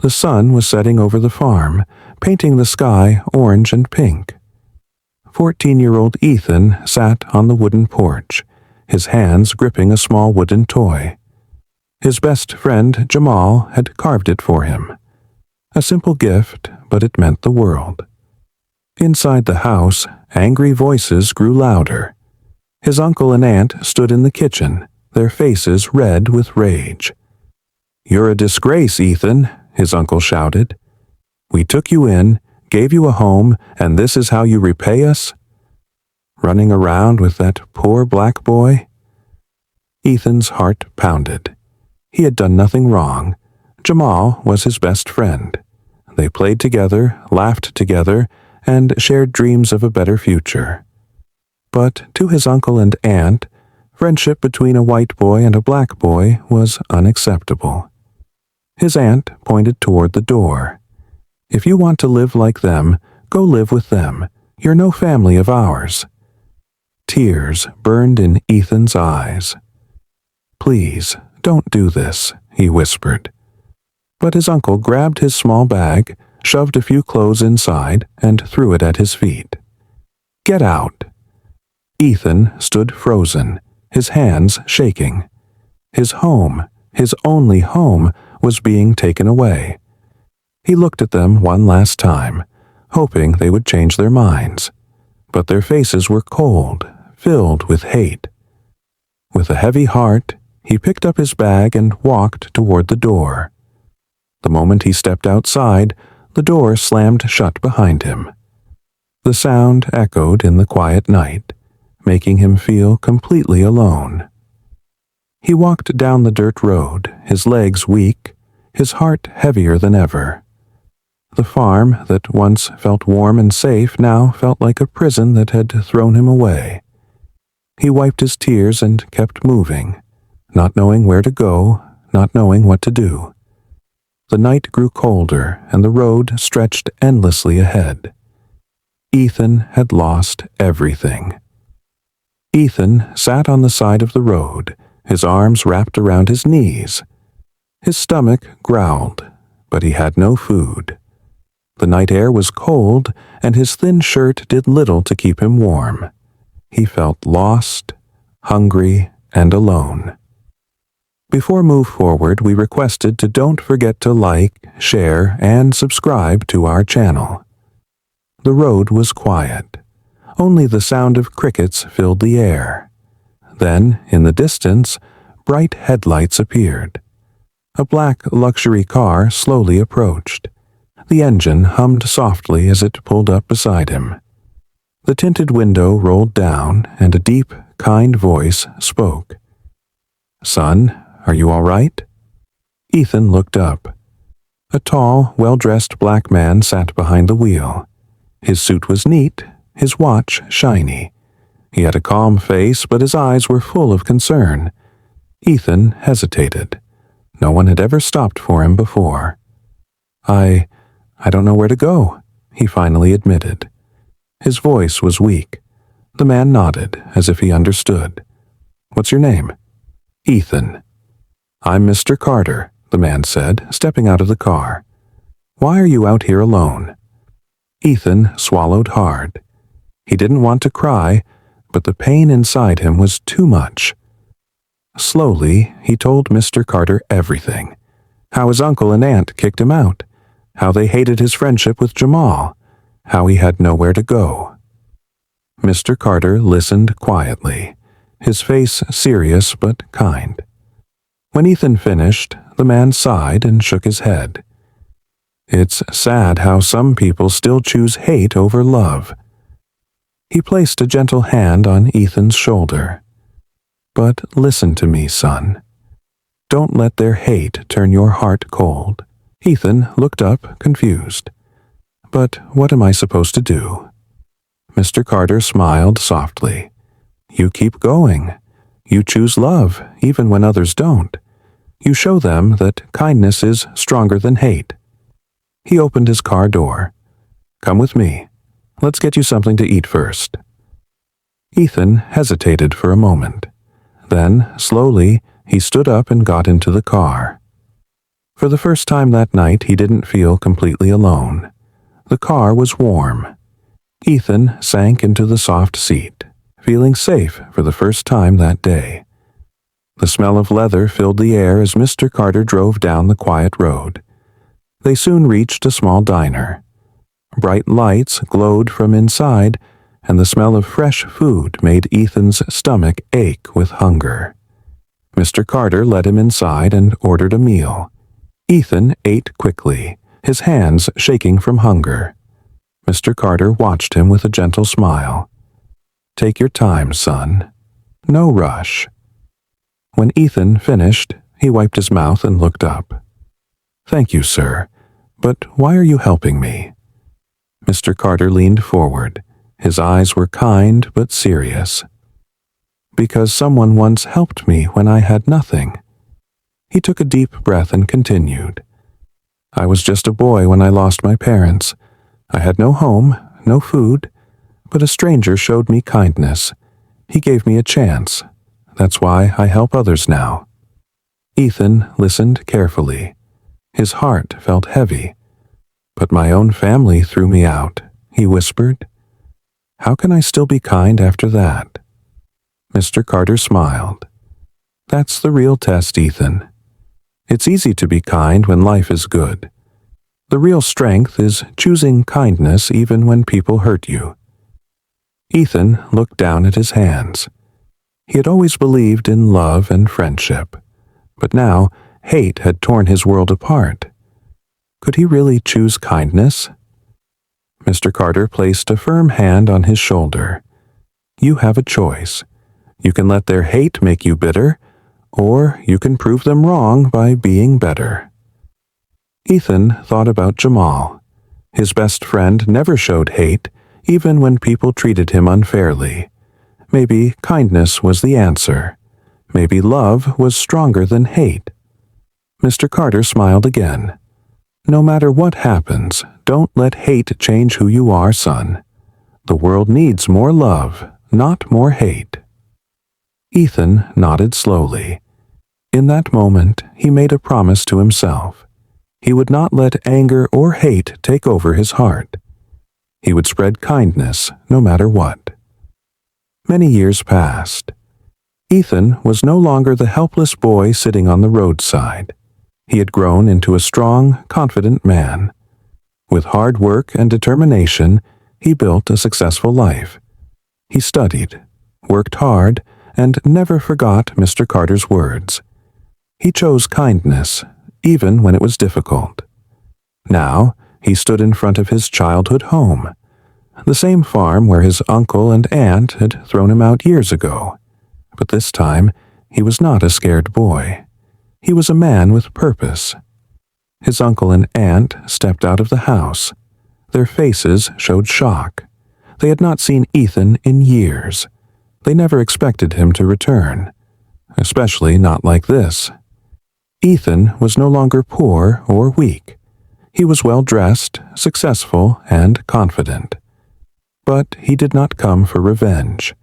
The sun was setting over the farm, painting the sky orange and pink. 14-year-old Ethan sat on the wooden porch, his hands gripping a small wooden toy. His best friend, Jamal, had carved it for him. A simple gift, but it meant the world. Inside the house, angry voices grew louder. His uncle and aunt stood in the kitchen, their faces red with rage. "You're a disgrace, Ethan," his uncle shouted. "We took you in, gave you a home, and this is how you repay us? Running around with that poor black boy?" Ethan's heart pounded. He had done nothing wrong. Jamal was his best friend. They played together, laughed together, and shared dreams of a better future. But to his uncle and aunt, friendship between a white boy and a black boy was unacceptable. His aunt pointed toward the door. "If you want to live like them, go live with them. You're no family of ours." Tears burned in Ethan's eyes. "Please, don't do this," he whispered. But his uncle grabbed his small bag, shoved a few clothes inside, and threw it at his feet. "Get out." Ethan stood frozen, his hands shaking. His home, his only home, was being taken away. He looked at them one last time, hoping they would change their minds. But their faces were cold, filled with hate. With a heavy heart, he picked up his bag and walked toward the door. The moment he stepped outside, the door slammed shut behind him. The sound echoed in the quiet night, making him feel completely alone. He walked down the dirt road, his legs weak, his heart heavier than ever. The farm that once felt warm and safe now felt like a prison that had thrown him away. He wiped his tears and kept moving, not knowing where to go, not knowing what to do. The night grew colder, and the road stretched endlessly ahead. Ethan had lost everything. Ethan sat on the side of the road, his arms wrapped around his knees. His stomach growled, but he had no food. The night air was cold, and his thin shirt did little to keep him warm. He felt lost, hungry, and alone. Before Move Forward, we requested to don't forget to like, share, and subscribe to our channel. The road was quiet. Only the sound of crickets filled the air. Then, in the distance, bright headlights appeared. A black luxury car slowly approached. The engine hummed softly as it pulled up beside him. The tinted window rolled down, and a deep, kind voice spoke. "Son, are you all right?" Ethan looked up. A tall, well-dressed black man sat behind the wheel. His suit was neat, his watch shiny. He had a calm face, but his eyes were full of concern. Ethan hesitated. No one had ever stopped for him before. I don't know where to go," he finally admitted. His voice was weak. The man nodded, as if he understood. "What's your name?" "Ethan." "I'm Mr. Carter," the man said, stepping out of the car. "Why are you out here alone?" Ethan swallowed hard. He didn't want to cry, but the pain inside him was too much. Slowly, he told Mr. Carter everything. How his uncle and aunt kicked him out. How they hated his friendship with Jamal. How he had nowhere to go. Mr. Carter listened quietly, his face serious but kind. When Ethan finished, the man sighed and shook his head. "It's sad how some people still choose hate over love." He placed a gentle hand on Ethan's shoulder. "But listen to me, son. Don't let their hate turn your heart cold." Ethan looked up, confused. "But what am I supposed to do?" Mr. Carter smiled softly. "You keep going. You choose love, even when others don't. You show them that kindness is stronger than hate." He opened his car door. "Come with me. Let's get you something to eat first." Ethan hesitated for a moment. Then, slowly, he stood up and got into the car. For the first time that night, he didn't feel completely alone. The car was warm. Ethan sank into the soft seat, feeling safe for the first time that day. The smell of leather filled the air as Mr. Carter drove down the quiet road. They soon reached a small diner. Bright lights glowed from inside, and the smell of fresh food made Ethan's stomach ache with hunger. Mr. Carter led him inside and ordered a meal. Ethan ate quickly, his hands shaking from hunger. Mr. Carter watched him with a gentle smile. "Take your time, son. No rush." When Ethan finished, he wiped his mouth and looked up. "Thank you, sir, but why are you helping me?" Mr. Carter leaned forward. His eyes were kind but serious. "Because someone once helped me when I had nothing." He took a deep breath and continued. "I was just a boy when I lost my parents. I had no home, no food, but a stranger showed me kindness. He gave me a chance. That's why I help others now." Ethan listened carefully. His heart felt heavy. "But my own family threw me out," he whispered. "How can I still be kind after that?" Mr. Carter smiled. "That's the real test, Ethan. It's easy to be kind when life is good. The real strength is choosing kindness even when people hurt you." Ethan looked down at his hands. He had always believed in love and friendship, but now hate had torn his world apart. Could he really choose kindness? Mr. Carter placed a firm hand on his shoulder. "You have a choice. You can let their hate make you bitter, or you can prove them wrong by being better." Ethan thought about Jamal. His best friend never showed hate, even when people treated him unfairly. Maybe kindness was the answer. Maybe love was stronger than hate. Mr. Carter smiled again. "No matter what happens, don't let hate change who you are, son. The world needs more love, not more hate." Ethan nodded slowly. In that moment, he made a promise to himself. He would not let anger or hate take over his heart. He would spread kindness no matter what. Many years passed. Ethan was no longer the helpless boy sitting on the roadside. He had grown into a strong, confident man. With hard work and determination, he built a successful life. He studied, worked hard, and never forgot Mr. Carter's words. He chose kindness, even when it was difficult. Now, he stood in front of his childhood home, the same farm where his uncle and aunt had thrown him out years ago. But this time, he was not a scared boy. He was a man with purpose. His uncle and aunt stepped out of the house. Their faces showed shock. They had not seen Ethan in years. They never expected him to return, especially not like this. Ethan was no longer poor or weak. He was well-dressed, successful, and confident. But he did not come for revenge.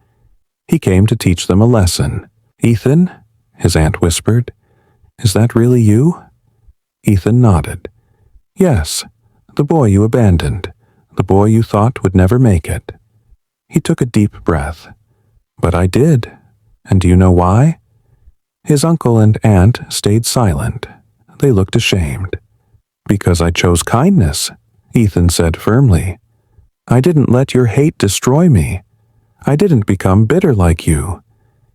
He came to teach them a lesson. "Ethan," his aunt whispered, "is that really you?" Ethan nodded. "Yes, the boy you abandoned, the boy you thought would never make it." He took a deep breath. "But I did. And do you know why?" His uncle and aunt stayed silent. They looked ashamed. "Because I chose kindness," Ethan said firmly. "I didn't let your hate destroy me. I didn't become bitter like you.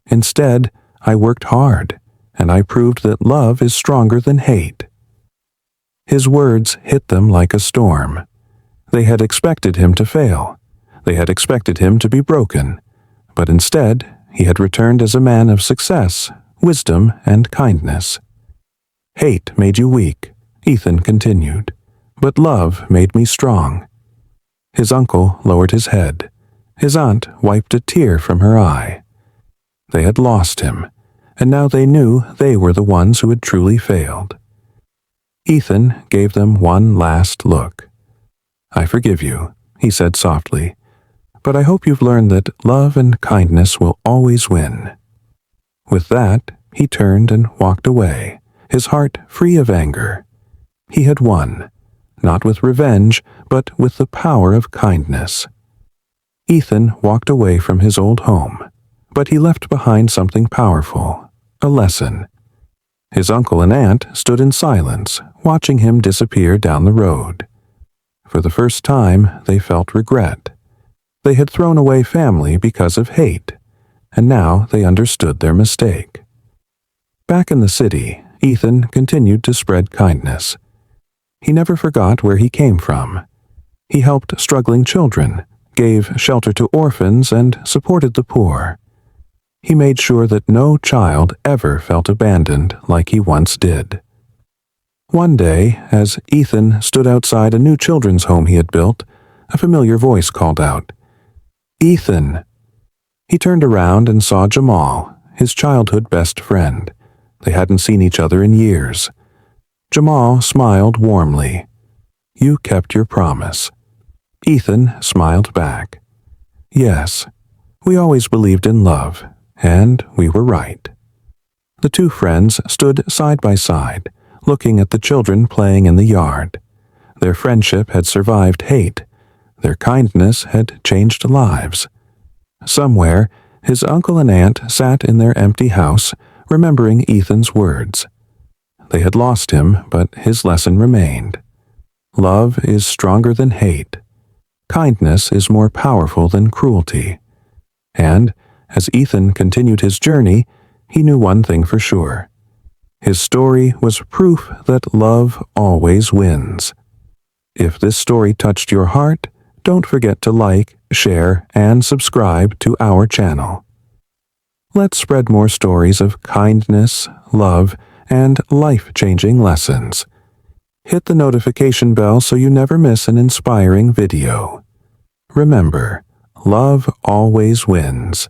Instead, I worked hard, and I proved that love is stronger than hate." His words hit them like a storm. They had expected him to fail. They had expected him to be broken. But instead, he had returned as a man of success, wisdom, and kindness. "Hate made you weak," Ethan continued, "but love made me strong." His uncle lowered his head. His aunt wiped a tear from her eye. They had lost him, and now they knew they were the ones who had truly failed. Ethan gave them one last look. "I forgive you," he said softly, "but I hope you've learned that love and kindness will always win." With that, he turned and walked away, his heart free of anger. He had won, not with revenge, but with the power of kindness. Ethan walked away from his old home, but he left behind something powerful, a lesson. His uncle and aunt stood in silence, watching him disappear down the road. For the first time, they felt regret. They had thrown away family because of hate, and now they understood their mistake. Back in the city, Ethan continued to spread kindness. He never forgot where he came from. He helped struggling children, gave shelter to orphans, and supported the poor. He made sure that no child ever felt abandoned like he once did. One day, as Ethan stood outside a new children's home he had built, a familiar voice called out, "Ethan!" He turned around and saw Jamal, his childhood best friend. They hadn't seen each other in years. Jamal smiled warmly. "You kept your promise." Ethan smiled back. "Yes, we always believed in love, and we were right." The two friends stood side by side, looking at the children playing in the yard. Their friendship had survived hate. Their kindness had changed lives. Somewhere, his uncle and aunt sat in their empty house, remembering Ethan's words. They had lost him, but his lesson remained. Love is stronger than hate. Kindness is more powerful than cruelty. And, as Ethan continued his journey, he knew one thing for sure. His story was proof that love always wins. If this story touched your heart, don't forget to like, share, and subscribe to our channel. Let's spread more stories of kindness, love, and life-changing lessons. Hit the notification bell so you never miss an inspiring video. Remember, love always wins.